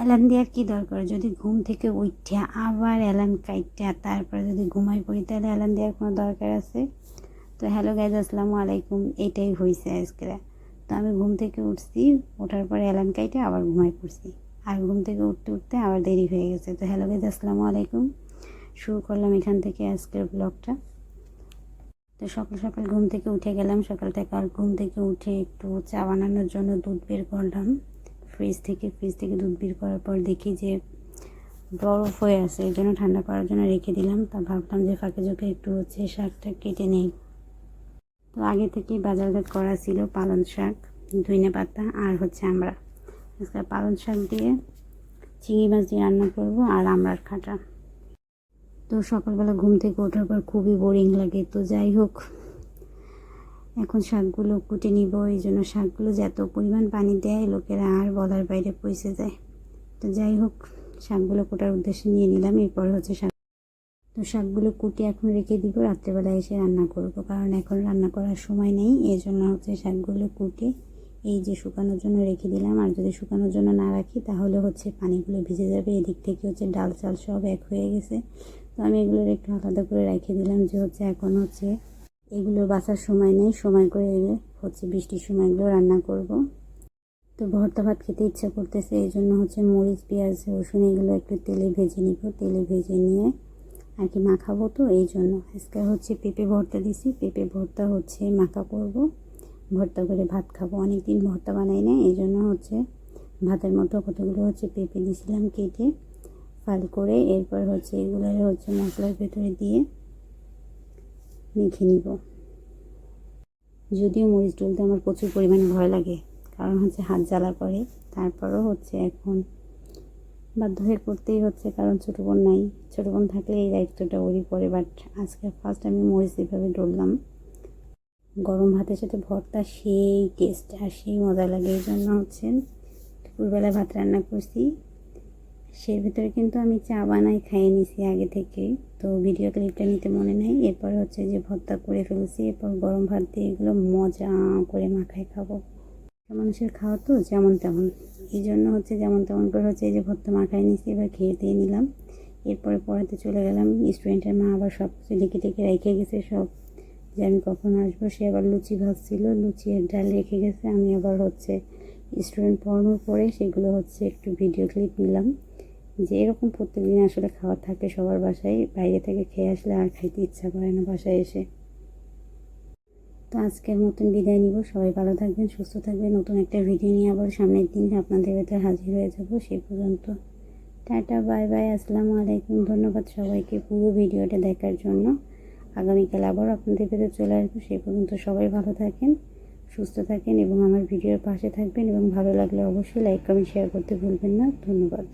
Alarm দেওয়ার কী দরকার? যদি ঘুম থেকে উঠা আবার অ্যালার্ম কাইটা তারপরে যদি ঘুমাই পড়ি তাহলে অ্যালার্ম দেওয়ার কোনো দরকার আছে? তো হ্যালো গাইজ, আসসালামু আলাইকুম। এইটাই হয়েছে আজকে। তো আমি ঘুম থেকে উঠছি, ওঠার পরে অ্যালার্ম কাইটে আবার ঘুমাই পড়ছি, আর ঘুম থেকে উঠতে উঠতে আবার দেরি হয়ে গেছে। তো হ্যালো গাইজ, আসসালামু আলাইকুম। শুরু করলাম এখান থেকে আজকের ব্লগটা। তো সকাল সকাল ঘুম থেকে উঠে গেলাম। সকাল থেকে আর ঘুম থেকে উঠে একটু চা বানানোর জন্য দুধ বের করলাম ফ্রিজ থেকে দুধ বের করার পর দেখি যে বরফ হয়ে আছে, এই জন্য ঠান্ডা করার জন্য রেখে দিলাম। তা ভাবলাম যে ফাঁকে ঝোঁকে একটু শাকটা কেটে নেই। তো আগে থেকেই বাজারঘাট করা ছিল পালং শাক, ধইনে পাতা আর আমরা আজকে পালং শাক দিয়ে চিংড়ি মাছ দিয়ে রান্না করব আর আমড়ার খাটা। তো সকালবেলা ঘুম থেকে ওঠার পর খুবই বোরিং লাগে। তো যাই হোক, এখন শাকগুলো কুটে নিব। এই জন্য শাকগুলো যে এত পরিমাণ পানি দেয় লোকেরা আর বলার বাইরে পৌঁছে যায়। তো যাই হোক, শাকগুলো কোটার উদ্দেশ্যে নিয়ে নিলাম। এরপর শাকগুলো কুটে এখন রেখে দিব, রাত্রেবেলা এসে রান্না করব, কারণ এখন রান্না করার সময় নেই। এই জন্য শাকগুলো কুটে এই যে শুকানোর জন্য রেখে দিলাম। আর যদি শুকানোর জন্য না রাখি তাহলে পানিগুলো ভিজে যাবে। এদিক থেকে ডাল চাল সব এক হয়ে গেছে। তো আমি এগুলোর একটু আলাদা করে রেখে দিলাম যে এখন এগুলো বাছার সময় নেই, সময় করে বৃষ্টির সময় এগুলো রান্না করব। তো ভর্তা ভাত খেতে ইচ্ছা করতেছে, এই জন্য মরিচ পেঁয়াজ রসুন এগুলো একটু তেলে ভেজে নিব। তেলে ভেজে নিয়ে আর কি মাখাবো। তো এই জন্য আজকে পেঁপে ভর্তা দিছি। পেঁপে ভর্তা মাখা করব, ভর্তা করে ভাত খাবো। অনেক দিন ভর্তা বানাই না, এই জন্য ভাতের মতো কতগুলো পেঁপে দিয়েছিলাম কেটে ফাল করে। এরপর এগুলো মশলার ভেতরে দিয়ে মেখে নিব। যদিও মরিচ ডলতে আমার প্রচুর পরিমাণে ভয় লাগে, কারণ হাত জ্বালা করে। তারপরও এখন বাধ্য হয়ে করতেই হচ্ছে, কারণ ছোটো বোন নাই। ছোটো বোন থাকলে এই দায়িত্বটা ওরই পড়ে। বাট আজকে ফার্স্ট আমি মরিচ এভাবে ডললাম। গরম ভাতের সাথে ভর্তা সেই টেস্ট আর সেই মজা লাগে। এই জন্য দুপুরবেলা ভাত রান্না করছি, সেই ভিতরে কিন্তু আমি চা বানাই খাইয়ে নিছি আগে থেকে। তো ভিডিও ক্লিপটা নিতে মনে নেই। এরপর যে ভর্তা করে ফেলছি, এরপর গরম ভাত দিয়ে এগুলো মজা করে মাখায় খাবো। মানুষের খাওয়া তো যেমন তেমন, এই জন্য যেমন তেমন করে এই যে ভর্তা মাখায় নিছি। এবার খেয়ে দিয়ে নিলাম। এরপরে পড়াতে চলে গেলাম। স্টুডেন্টের মা আবার সব কিছু লিখে টেখে রেখে গেছে সব, যে আমি কখন আসবো। সে আবার লুচি ভাজছিল, লুচির ডাল রেখে গেছে। আমি আবার স্টুডেন্ট পড়ানোর পরে সেগুলো একটু ভিডিও ক্লিপ নিলাম। যে এরকম প্রত্যেকদিন আসলে খাওয়া থাকে সবার বাসায়, বাইরে থেকে খেয়ে আসলে আর খাইতে ইচ্ছা করে না বাসায় এসে। তো আজকের মতন বিদায় নিব। সবাই ভালো থাকবেন, সুস্থ থাকবেন। নতুন একটা ভিডিও নিয়ে আবার সামনের দিন আপনাদের ভেতরে হাজির হয়ে যাব। সেই পর্যন্ত টাটা, বাই বাই, আসসালামু আলাইকুম। ধন্যবাদ সবাইকে পুরো ভিডিওটা দেখার জন্য। আগামীকাল আবার আপনাদের ভেতরে চলে আসবো। সেই পর্যন্ত সবাই ভালো থাকেন, সুস্থ থাকেন এবং আমার ভিডিওর পাশে থাকবেন। এবং ভালো লাগলে অবশ্যই লাইক কমেন্ট শেয়ার করতে ভুলবেন না। ধন্যবাদ।